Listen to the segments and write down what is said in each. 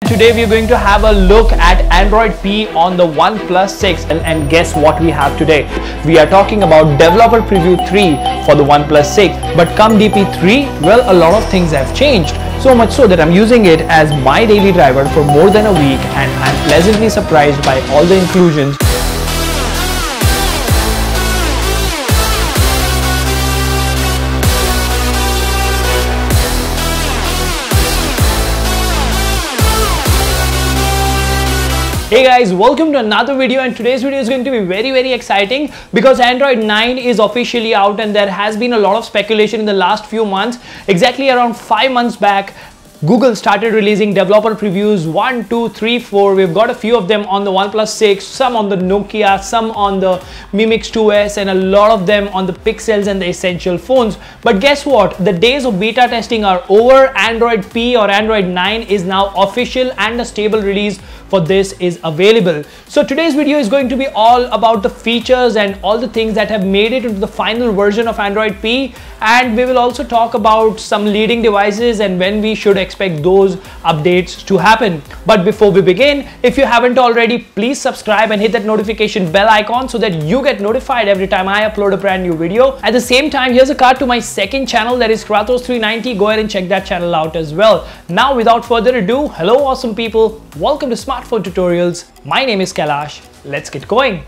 Today we are going to have a look at Android P on the OnePlus 6 and guess what we have today. We are talking about Developer Preview 3 for the OnePlus 6, but come DP3, well, a lot of things have changed. So much so that I'm using it as my daily driver for more than a week and I'm pleasantly surprised by all the inclusions. Hey guys, welcome to another video, and today's video is going to be very exciting because Android 9 is officially out and there has been a lot of speculation in the last few months. Exactly around 5 months back, Google started releasing developer previews 1, 2, 3, 4. We've got a few of them on the OnePlus 6, some on the Nokia, some on the Mi Mix 2S, and a lot of them on the Pixels and the Essential phones. But guess what? The days of beta testing are over. Android P or Android 9 is now official and a stable release for this is available. So today's video is going to be all about the features and all the things that have made it into the final version of Android P, and we will also talk about some leading devices and when we should expect those updates to happen. But before we begin, if you haven't already, please subscribe and hit that notification bell icon so that you get notified every time I upload a brand new video. At the same time, here's a card to my second channel, that is Kratos390. Go ahead and check that channel out as well. Now without further ado, hello awesome people, welcome to Smartphone Tutorials. My name is Kailash. Let's get going.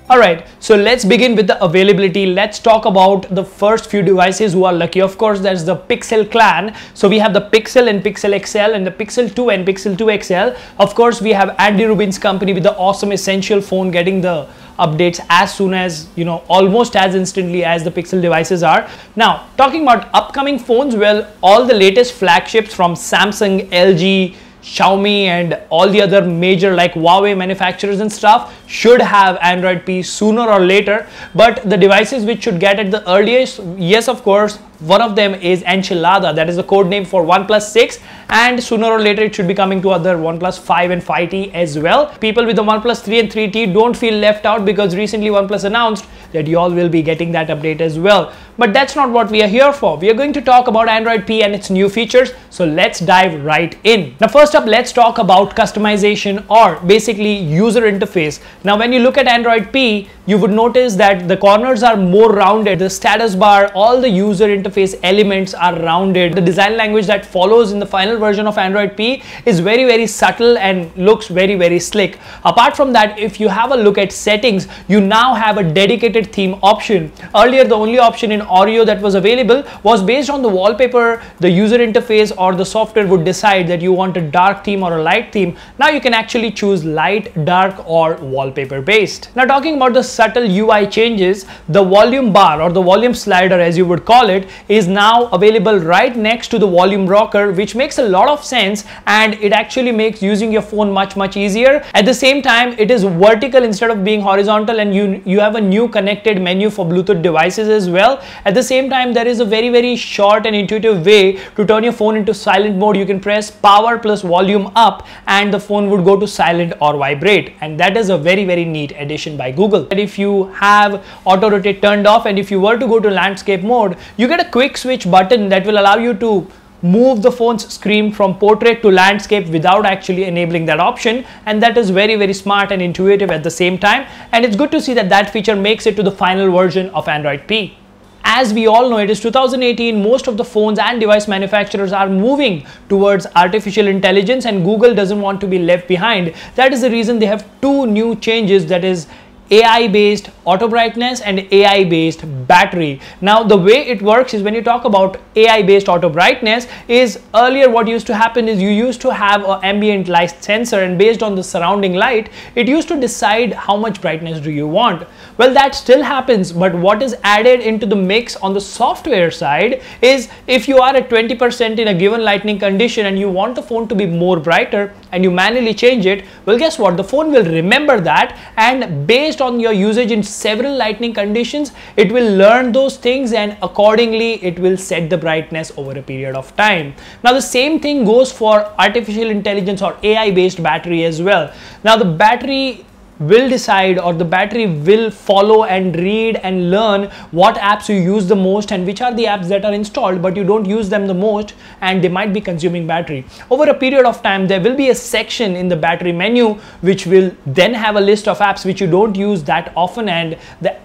Alright, so let's begin with the availability. Let's talk about the first few devices who are lucky. Of course, there's the Pixel clan. So we have the Pixel and Pixel XL and the Pixel 2 and Pixel 2 XL. Of course, we have Andy Rubin's company with the awesome Essential phone getting the updates as soon as, almost as instantly as the Pixel devices are. Now, talking about upcoming phones, well, all the latest flagships from Samsung, LG, Xiaomi and all the other major like Huawei manufacturers and stuff should have Android P sooner or later, but the devices which should get at the earliest, yes, of course, one of them is Enchilada, that is the code name for OnePlus 6, and sooner or later it should be coming to other OnePlus 5 and 5T as well. People with the OnePlus 3 and 3T don't feel left out because recently OnePlus announced that you all will be getting that update as well. But that's not what we are here for. We are going to talk about Android P and its new features, so let's dive right in. Now first up, let's talk about customization or basically user interface. Now when you look at Android P, you would notice that the corners are more rounded, the status bar, all the user interface elements are rounded. The design language that follows in the final version of Android P is very subtle and looks very slick. Apart from that, if you have a look at settings, you now have a dedicated theme option. Earlier, the only option in Oreo that was available was based on the wallpaper. The user interface or the software would decide that you want a dark theme or a light theme. Now you can actually choose light, dark or wallpaper based. Now talking about the subtle UI changes, the volume bar or the volume slider as you would call it is now available right next to the volume rocker, which makes a lot of sense and it actually makes using your phone much easier. At the same time, it is vertical instead of being horizontal, and you have a new connected menu for Bluetooth devices as well. At the same time, there is a very short and intuitive way to turn your phone into silent mode. You can press power plus volume up and the phone would go to silent or vibrate, and that is a very neat addition by Google. And if you have auto rotate turned off and if you were to go to landscape mode, you get a quick switch button that will allow you to move the phone's screen from portrait to landscape without actually enabling that option, and that is very smart and intuitive at the same time, and it's good to see that that feature makes it to the final version of Android P. As we all know, it is 2018, most of the phones and device manufacturers are moving towards artificial intelligence and Google doesn't want to be left behind. That is the reason they have two new changes, that is AI based auto brightness and AI based battery. Now the way it works is when you talk about AI based auto brightness is earlier what used to happen is you used to have an ambient light sensor, and based on the surrounding light it used to decide how much brightness do you want. Well, that still happens, but what is added into the mix on the software side is if you are at 20% in a given lighting condition and you want the phone to be more brighter and you manually change it, well guess what, the phone will remember that, and based on your usage in several lighting conditions it will learn those things and accordingly it will set the brightness over a period of time. Now the same thing goes for artificial intelligence or AI based battery as well. Now the battery will decide, or the battery will follow and read and learn what apps you use the most and which are the apps that are installed but you don't use them the most, and they might be consuming battery. Over a period of time, there will be a section in the battery menu which will then have a list of apps which you don't use that often, and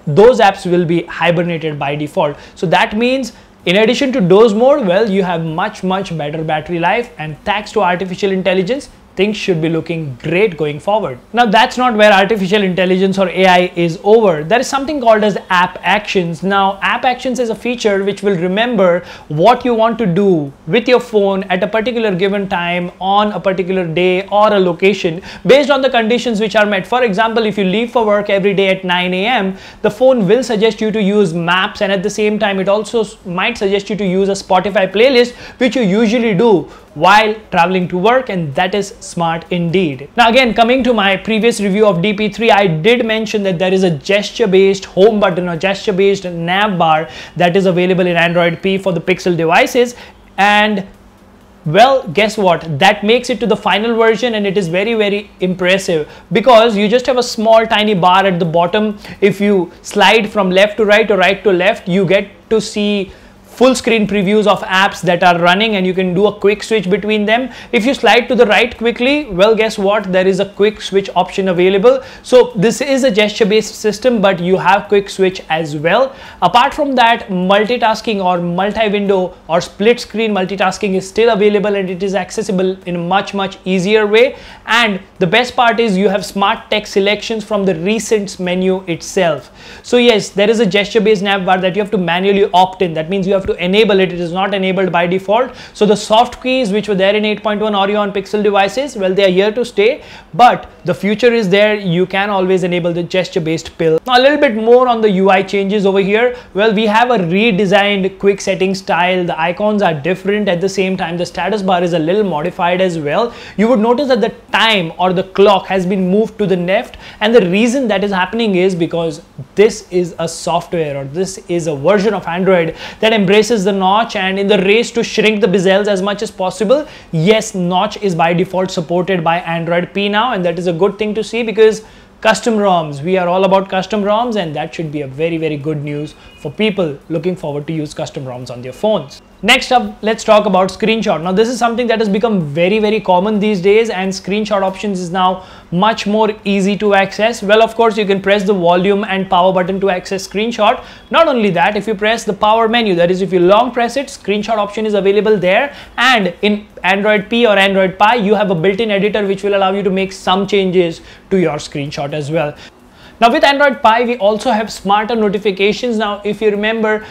those apps will be hibernated by default. So that means in addition to doze mode, well, you have much better battery life, and thanks to artificial intelligence, things should be looking great going forward. Now, that's not where artificial intelligence or AI is over. There is something called as app actions. Now, app actions is a feature which will remember what you want to do with your phone at a particular given time on a particular day or a location based on the conditions which are met. For example, if you leave for work every day at 9 a.m., the phone will suggest you to use maps, and at the same time, it also might suggest you to use a Spotify playlist, which you usually do while traveling to work, and that is smart indeed. Now again, coming to my previous review of DP3, I did mention that there is a gesture-based home button or gesture-based nav bar that is available in Android P for the Pixel devices, and well, guess what? That makes it to the final version, and it is very impressive because you just have a small tiny bar at the bottom. If you slide from left to right or right to left, you get to see full screen previews of apps that are running, and you can do a quick switch between them. If you slide to the right quickly, well, guess what? There is a quick switch option available. So this is a gesture based system, but you have quick switch as well. Apart from that, multitasking or multi-window or split screen multitasking is still available, and it is accessible in a much easier way. And the best part is you have smart text selections from the recents menu itself. So yes, there is a gesture based nav bar that you have to manually opt in. That means you have to enable it. It is not enabled by default. So the soft keys which were there in 8.1 Oreo on Pixel devices, well, they are here to stay, but the future is there. You can always enable the gesture based pill. Now a little bit more on the UI changes over here. Well, we have a redesigned quick setting style. The icons are different. At the same time, the status bar is a little modified as well. You would notice that the time or the clock has been moved to the left, and the reason that is happening is because this is a software, or this is a version of Android that embraces the notch, and in the race to shrink the bezels as much as possible, yes, notch is by default supported by Android P now, and that is a good thing to see because custom ROMs, we are all about custom ROMs, and that should be a very good news for people looking forward to use custom ROMs on their phones. Next up, let's talk about screenshot. Now this is something that has become very common these days, and screenshot options is now much more easy to access. Well, of course, you can press the volume and power button to access screenshot. Not only that, if you press the power menu, that is if you long press it, screenshot option is available there, and in Android P or Android Pie, you have a built-in editor which will allow you to make some changes to your screenshot as well. Now with Android Pie, we also have smarter notifications. Now if you remember,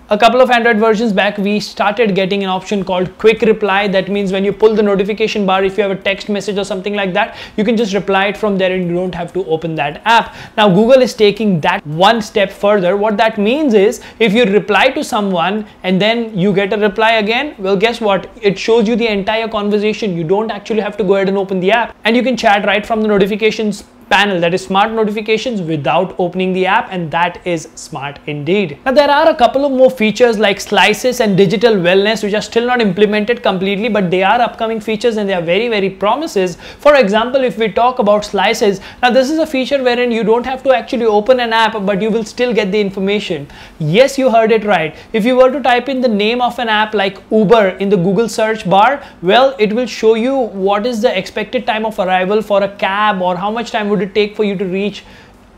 a couple of Android versions back, we started getting an option called quick reply. That means when you pull the notification bar, if you have a text message or something like that, you can just reply it from there and you don't have to open that app. Now Google is taking that one step further. What that means is if you reply to someone and then you get a reply again, well, guess what? It shows you the entire conversation. You don't actually have to go ahead and open the app, and you can chat right from the notifications panel, that is smart notifications, without opening the app, and that is smart indeed. Now there are a couple of more features like slices and digital wellness which are still not implemented completely, but they are upcoming features and they are very promises. For example, if we talk about slices, now this is a feature wherein you don't have to actually open an app, but you will still get the information. Yes, you heard it right. If you were to type in the name of an app like Uber in the Google search bar, well, it will show you what is the expected time of arrival for a cab, or how much time would it take for you to reach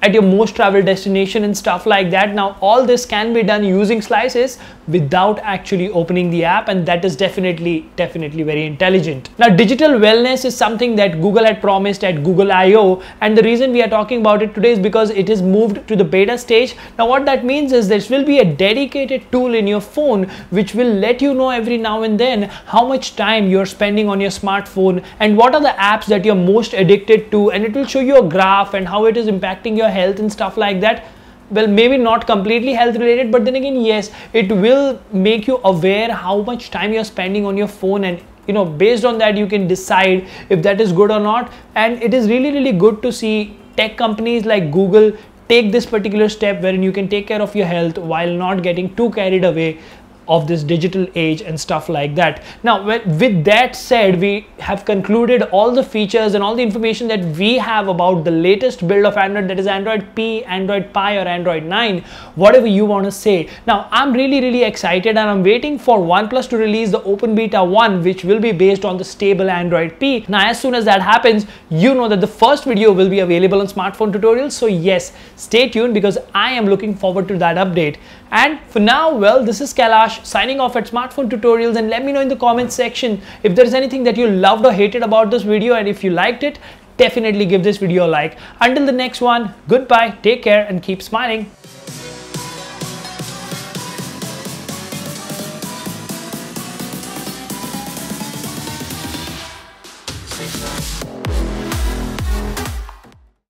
at your most traveled destination and stuff like that. Now all this can be done using slices without actually opening the app, and that is definitely very intelligent. Now digital wellness is something that Google had promised at Google I/O, and the reason we are talking about it today is because it is moved to the beta stage. Now what that means is there will be a dedicated tool in your phone which will let you know every now and then how much time you're spending on your smartphone and what are the apps that you're most addicted to, and it will show you a graph and how it is impacting your health and stuff like that. Well, maybe not completely health related, but then again, yes, it will make you aware how much time you're spending on your phone, and based on that you can decide if that is good or not. And it is really good to see tech companies like Google take this particular step wherein you can take care of your health while not getting too carried away of this digital age and stuff like that. Now, with that said, we have concluded all the features and all the information that we have about the latest build of Android, that is Android P, Android Pie, or Android 9, whatever you want to say. Now, I'm really excited, and I'm waiting for OnePlus to release the Open Beta 1, which will be based on the stable Android P. Now, as soon as that happens, you know that the first video will be available on Smartphone Tutorials. So yes, stay tuned, because I am looking forward to that update. And for now, well, this is Kailash signing off at Smartphone Tutorials, and let me know in the comments section if there is anything that you loved or hated about this video, and if you liked it, definitely give this video a like. Until the next one, goodbye, take care, and keep smiling.